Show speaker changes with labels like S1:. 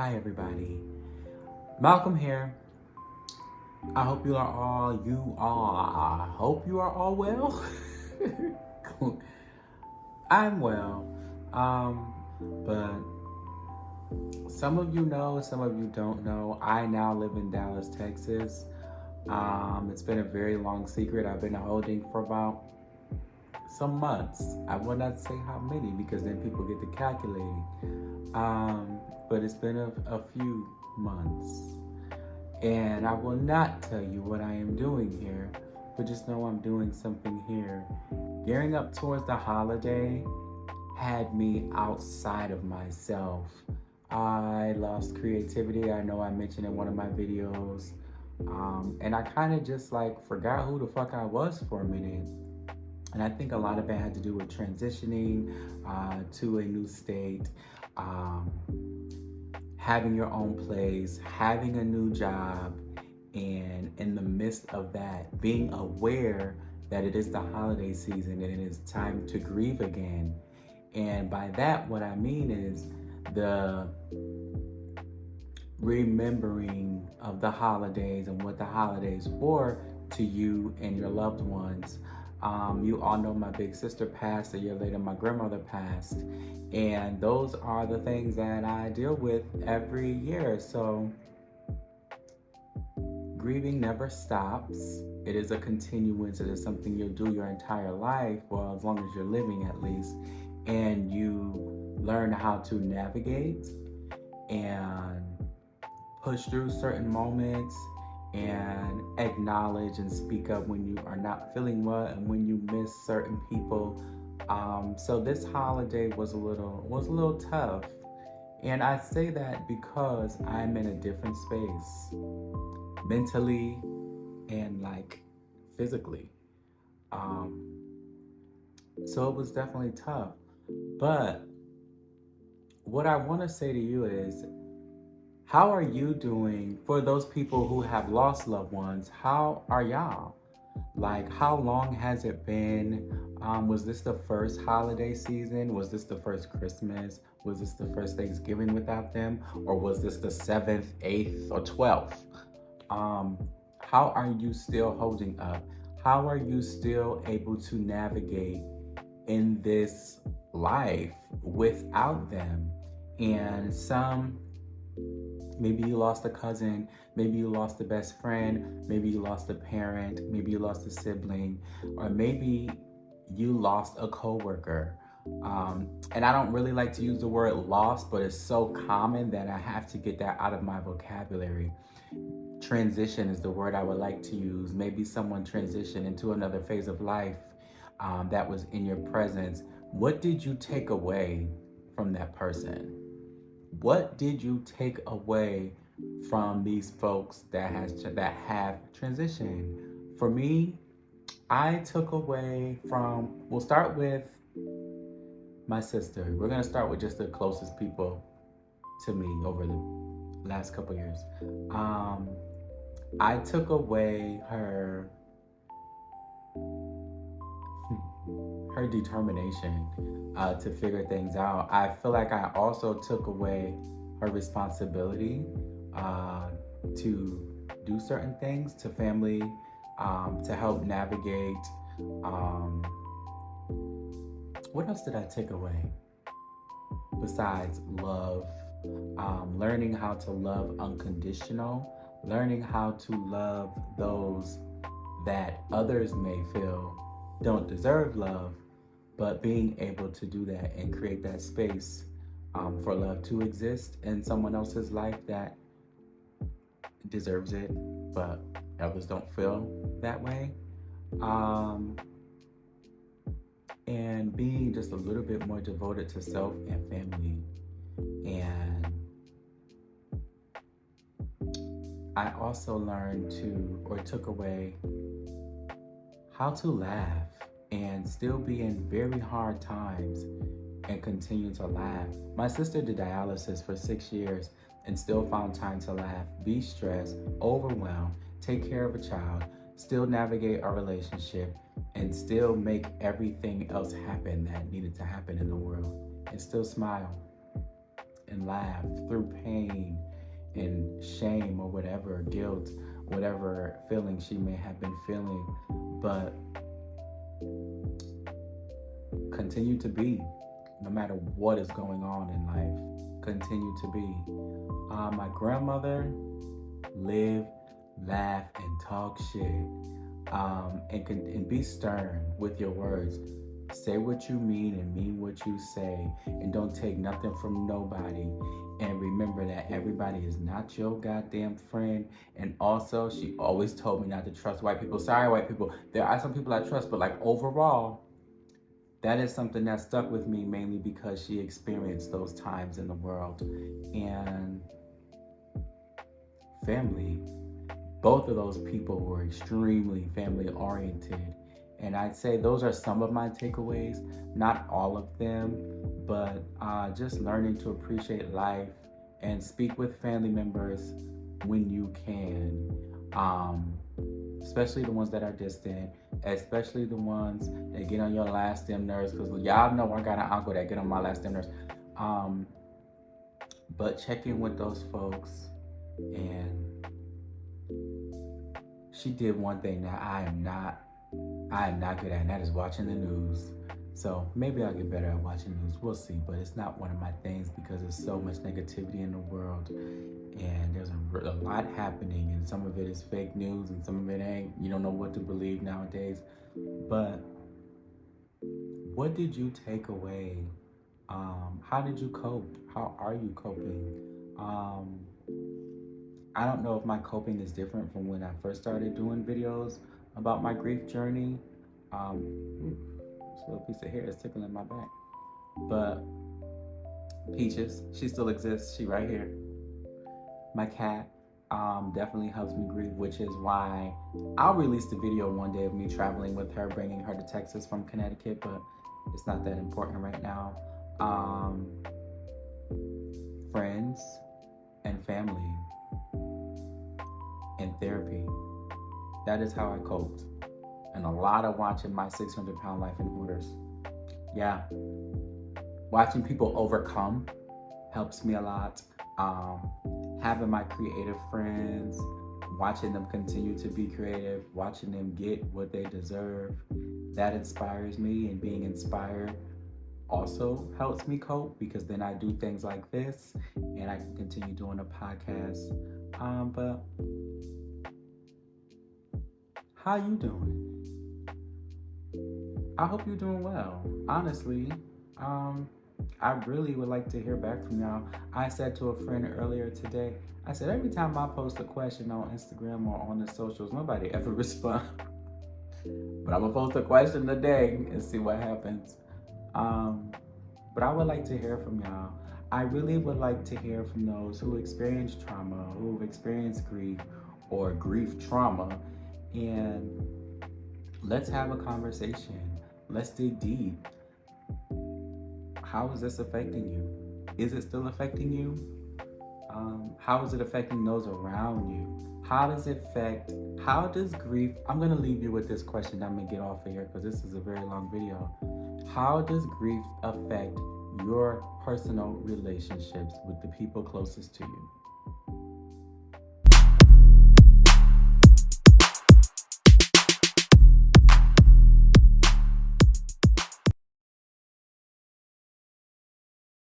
S1: Hi everybody. Malcolm here. I hope you are all well. I'm well. But some of you know, some of you don't know. I now live in Dallas, Texas. It's been a very long secret I've been holding for about some months. I will not say how many because then people get to calculating. But it's been a few months. And I will not tell you what I am doing here, but just know I'm doing something here. Gearing up towards the holiday had me outside of myself. I lost creativity. I know I mentioned in one of my videos. And I kind of just like forgot who the fuck I was for a minute. And I think a lot of it had to do with transitioning to a new state, um, having your own place, having a new job, and in the midst of that, being aware that it is the holiday season and it is time to grieve again. And by that, what I mean is the remembering of the holidays and what the holidays were to you and your loved ones. You all know my big sister passed. A year later, my grandmother passed. And those are the things that I deal with every year. So grieving never stops. It is a continuance. It is something you'll do your entire life, well, as long as you're living at least. And you learn how to navigate and push through certain moments and acknowledge and speak up when you are not feeling well and when you miss certain people. So this holiday was a little tough, and I say that because I'm in a different space, mentally and like physically. Um, so it was definitely tough. But what I want to say to you is, how are you doing for those people who have lost loved ones? How are y'all? Like, how long has it been? Was this the first holiday season? Was this the first Christmas? Was this the first Thanksgiving without them? Or was this the 7th, 8th, or 12th? How are you still holding up? How are you still able to navigate in this life without them? And maybe you lost a cousin, maybe you lost a best friend, maybe you lost a parent, maybe you lost a sibling, or maybe you lost a coworker. And I don't really like to use the word lost, but it's so common that I have to get that out of my vocabulary. Transition is the word I would like to use. Maybe someone transitioned into another phase of life that was in your presence. What did you take away from that person? What did you take away from these folks that have transitioned? For me, I took away from. We'll start with my sister. We're gonna start with just the closest people to me over the last couple years. I took away her determination to figure things out. I feel like I also took away her responsibility to do certain things to family, to help navigate. What else did I take away besides love? Learning how to love unconditional, learning how to love those that others may feel don't deserve love, but being able to do that and create that space for love to exist in someone else's life that deserves it, but others don't feel that way. And being just a little bit more devoted to self and family. And I also learned took away how to laugh and still be in very hard times and continue to laugh. My sister did dialysis for 6 years and still found time to laugh, be stressed, overwhelmed, take care of a child, still navigate our relationship, and still make everything else happen that needed to happen in the world, and still smile and laugh through pain and shame or whatever, guilt, whatever feeling she may have been feeling. But continue to be, no matter what is going on in life, continue to be. My grandmother lived, laugh, and talk shit. And be stern with your words. Say what you mean and mean what you say, and don't take nothing from nobody. And remember that everybody is not your goddamn friend. And also, she always told me not to trust white people. Sorry, white people. There are some people I trust, but like overall, that is something that stuck with me mainly because she experienced those times in the world. And family, both of those people were extremely family oriented. And I'd say those are some of my takeaways, not all of them, but just learning to appreciate life and speak with family members when you can, especially the ones that are distant, especially the ones that get on your last damn nerves, because y'all know I got an uncle that get on my last damn nerves. But check in with those folks, and she did one thing that I am not good at, and that is watching the news. So maybe I'll get better at watching news. We'll see. But it's not one of my things because there's so much negativity in the world, and there's a lot happening, and some of it is fake news, and some of it ain't. You don't know what to believe nowadays. But what did you take away? How did you cope? How are you coping? I don't know if my coping is different from when I first started doing videos about my grief journey. This little piece of hair is tickling my back. But Peaches, she still exists. She right here. My cat definitely helps me grieve, which is why I'll release the video one day of me traveling with her, bringing her to Texas from Connecticut, but it's not that important right now. Friends and family and therapy. That is how I coped. And a lot of watching my 600-pound life in Hooters. Yeah. Watching people overcome helps me a lot. Having my creative friends, watching them continue to be creative, watching them get what they deserve, that inspires me, and being inspired also helps me cope, because then I do things like this and I can continue doing a podcast. But how you doing? I hope you're doing well. Honestly, I really would like to hear back from y'all. I said to a friend earlier today, I said every time I post a question on Instagram or on the socials, nobody ever responds. But I'm gonna post a question today and see what happens. But I would like to hear from y'all. I really would like to hear from those who experience trauma, who've experienced grief or grief trauma, and let's have a conversation. Let's dig deep. How is this affecting you? Is it still affecting you? How is it affecting those around you? How does grief, I'm gonna leave you with this question. I'm gonna get off of here because this is a very long video. How does grief affect your personal relationships with the people closest to you?